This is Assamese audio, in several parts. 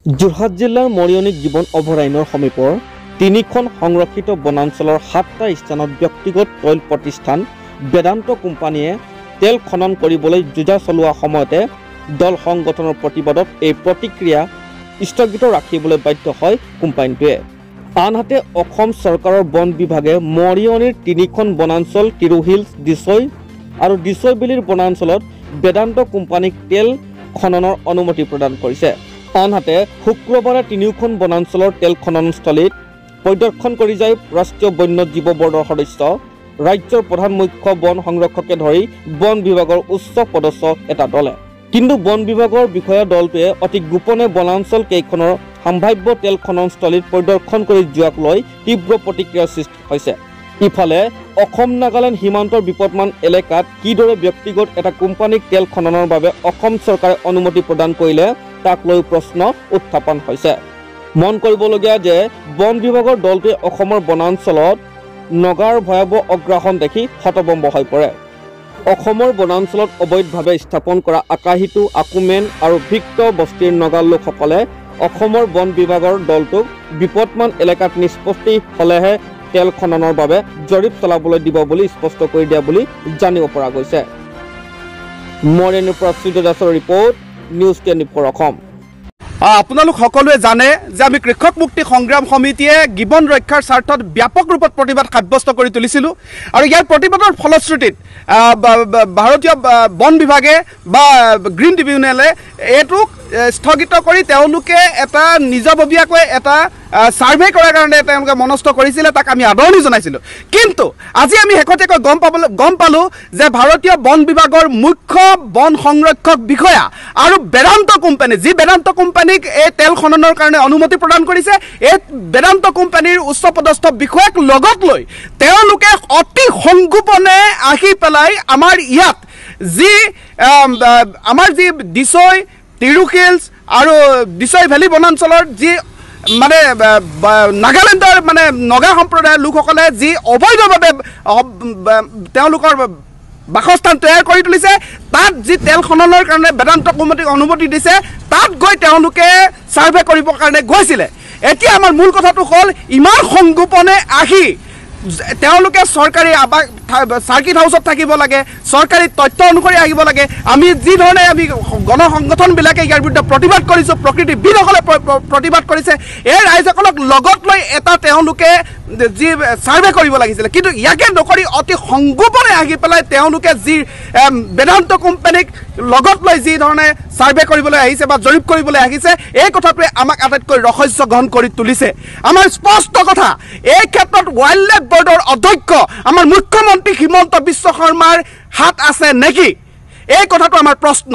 যোৰহাট জিলাৰ মৰিয়নী জীৱন অভয়াৰণ্যৰ সমীপৰ ৩খন সংৰক্ষিত বনাঞ্চলৰ ৭টা স্থানত ব্যক্তিগত তৈল প্ৰতিষ্ঠান বেদান্ত কোম্পানীয়ে তেল খনন কৰিবলৈ যোজা চলোৱা সময়তে দল সংগঠনৰ প্ৰতিবাদত এই প্ৰতিক্ৰিয়া স্থগিত ৰাখিবলৈ বাধ্য হয় কোম্পানীটোৱে। আনহাতে অসম চৰকাৰৰ বন বিভাগে মৰিয়নীৰ ৩খন বনাঞ্চল তিৰু হিলছ, দিছৈ আৰু দিছৈবেলিৰ বনাঞ্চলত বেদান্ত কোম্পানীক তেল খননৰ অনুমতি প্ৰদান কৰিছে। আনহাতে শুক্ৰবাৰে ৩খন বনাঞ্চলৰ তেল খননস্থলীত পৰিদৰ্শন কৰি যায় ৰাষ্ট্ৰীয় বন্যজীৱ বৰ্ডৰ সদস্য, ৰাজ্যৰ প্ৰধান মুখ্য বন সংৰক্ষকে ধৰি বন বিভাগৰ উচ্চ পদস্থ এটা দলে। কিন্তু বন বিভাগৰ বিষয়া দলটোৱে অতি গোপনে বনাঞ্চল কেইখনৰ সম্ভাৱ্য তেল খননস্থলীত পৰিদৰ্শন কৰি যোৱাক লৈ তীব্ৰ প্ৰতিক্ৰিয়াৰ সৃষ্টি হৈছে। ইফালে অসম নাগালেণ্ড সীমান্তৰ বিপদমান এলেকাত কিদৰে ব্যক্তিগত এটা কোম্পানীক তেল খননৰ বাবে অসম চৰকাৰে অনুমতি প্ৰদান কৰিলে তাক লৈ প্ৰশ্ন উত্থাপন হৈছে। মন কৰিবলগীয়া যে বন বিভাগৰ দলটোৱে অসমৰ বনাঞ্চলত নগাৰ ভয়াৱহ অগ্ৰাসন দেখি হতভম্ব হৈ পৰে। অসমৰ বনাঞ্চলত অবৈধভাৱে স্থাপন কৰা আকাশীটো, আকুমেন আৰু ভিক্ট বস্তিৰ নগাৰ লোকসকলে অসমৰ বন বিভাগৰ দলটোক বিপদমান এলেকাত নিষ্পত্তি হ'লেহে তেল খননৰ বাবে জৰীপ চলাবলৈ দিব বুলি স্পষ্ট কৰি দিয়া বুলি জানিব পৰা গৈছে। মৰিয়নীৰ পৰা শ্ৰীদ দাসৰ ৰিপৰ্ট, নিউজ 24 অসম। আপোনালোক সকলোৱে জানে যে আমি কৃষক মুক্তি সংগ্ৰাম সমিতিয়ে গিবন ৰক্ষাৰ স্বাৰ্থত ব্যাপক ৰূপত প্ৰতিবাদ সাব্যস্ত কৰি তুলিছিলোঁ আৰু ইয়াৰ প্ৰতিবাদৰ ফলশ্ৰুতিত ভাৰতীয় বন বিভাগে বা গ্ৰীণ ট্ৰিবিউনেলে এইটোক স্থগিত কৰি তেওঁলোকে এটা নিজাববীয়াকৈ এটা সাৰ্ভে কৰাৰ কাৰণে তেওঁলোকে মনস্থ কৰিছিলে, তাক আমি আদৰণি জনাইছিলোঁ। কিন্তু আজি আমি শেহতীয়াকৈ গম পালোঁ যে ভাৰতীয় বন বিভাগৰ মুখ্য বন সংৰক্ষক বিষয়া আৰু বেদান্ত কোম্পানী, যি বেদান্ত কোম্পানীক এই তেল খননৰ কাৰণে অনুমতি প্ৰদান কৰিছে, এই বেদান্ত কোম্পানীৰ উচ্চপদস্থ বিষয়াক লগত লৈ তেওঁলোকে অতি সংগোপনে আহি পেলাই আমাৰ ইয়াত যি দিছৈ, তিৰু হিলছ আৰু দিছৈ ভেলী বনাঞ্চলৰ যি মানে নাগালেণ্ডৰ মানে নগা সম্প্ৰদায়ৰ লোকসকলে যি অবৈধভাৱে তেওঁলোকৰ বাসস্থান তৈয়াৰ কৰি তুলিছে, তাত যি তেল খননৰ কাৰণে বেদান্ত কোম্পানীক অনুমতি দিছে, তাত গৈ তেওঁলোকে ছাৰ্ভে কৰিবৰ কাৰণে গৈছিলে। এতিয়া আমাৰ মূল কথাটো হ'ল ইমান সংগোপনে আহি তেওঁলোকে চৰকাৰী চাৰ্কিট হাউচত থাকিব লাগে, চৰকাৰী তথ্য অনুসৰি আহিব লাগে। আমি যি ধৰণে আমি গণ সংগঠনবিলাকে ইয়াৰ বিৰুদ্ধে প্ৰতিবাদ কৰিছোঁ, প্ৰকৃতিবিদসকলে প্ৰতিবাদ কৰিছে, এই ৰাইজসকলক লগত লৈ এটা তেওঁলোকে যি ছাৰ্ভে কৰিব লাগিছিলে, কিন্তু ইয়াকে নকৰি অতি সংগোপনে আহি পেলাই তেওঁলোকে যি বেদান্ত কোম্পানীক লগত লৈ যি ধৰণে ছাৰ্ভে কৰিবলৈ আহিছে বা জৰীপ কৰিবলৈ আহিছে, এই কথাটোৱে আমাক আটাইতকৈ ৰহস্য গ্ৰহণ কৰি তুলিছে। আমাৰ স্পষ্ট কথা, এই ক্ষেত্ৰত ৱাইল্ড লাইফ বৰ্ডৰ অধ্যক্ষ আমাৰ মুখ্যমন্ত্ৰী হিমন্ত বিশ্ব শৰ্মাৰ হাত আছে নেকি, এই কথাটো আমাৰ প্ৰশ্ন।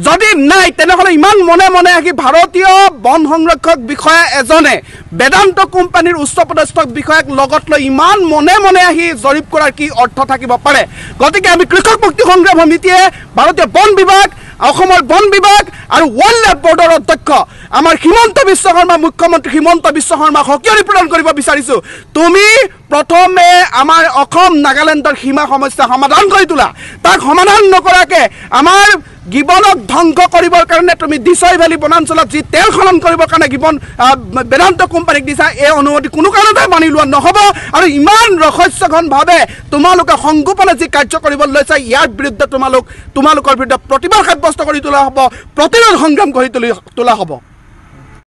যদি নাই তেনেহ'লে ইমান মনে মনে আহি ভাৰতীয় বন সংৰক্ষক বিষয়া এজনে বেদান্ত কোম্পানীৰ উচ্চপদস্থ বিষয়াক লগত লৈ ইমান মনে মনে আহি জৰীপ কৰাৰ কি অৰ্থ থাকিব পাৰে? গতিকে আমি কৃষক মুক্তি সংগ্ৰাম সমিতিয়ে ভাৰতীয় বন বিভাগ, অসমৰ বন বিভাগ আৰু ৱাইল্ড লাইফ বৰ্ডৰ অধ্যক্ষ আমাৰ হিমন্ত বিশ্ব শৰ্মা, মুখ্যমন্ত্ৰী হিমন্ত বিশ্ব শৰ্মাক সকিয়নি প্ৰদান কৰিব বিচাৰিছোঁ, তুমি প্ৰথমে আমাৰ অসম নাগালেণ্ডৰ সীমা সমস্যা সমাধান কৰি তোলা। তাক সমাধান নকৰাকৈ আমাৰ গিবনক ধ্বংস কৰিবৰ কাৰণে তুমি দিছৈ ভেলী বনাঞ্চলত যি তেল খনন কৰিবৰ কাৰণে বেদান্ত কোম্পানীক দিছা, এই অনুমতি কোনো কাৰণতে মানি লোৱা নহ'ব। আৰু ইমান ৰহস্যঘনভাৱে তোমালোকে সংগোপনে যি কাৰ্য কৰিবলৈ লৈছা, ইয়াৰ বিৰুদ্ধে তোমালোকৰ বিৰুদ্ধে প্ৰতিবাদ সাব্যস্ত কৰি তোলা হ'ব, প্ৰতিৰোধ সংগ্ৰাম কৰি তোলা হ'ব।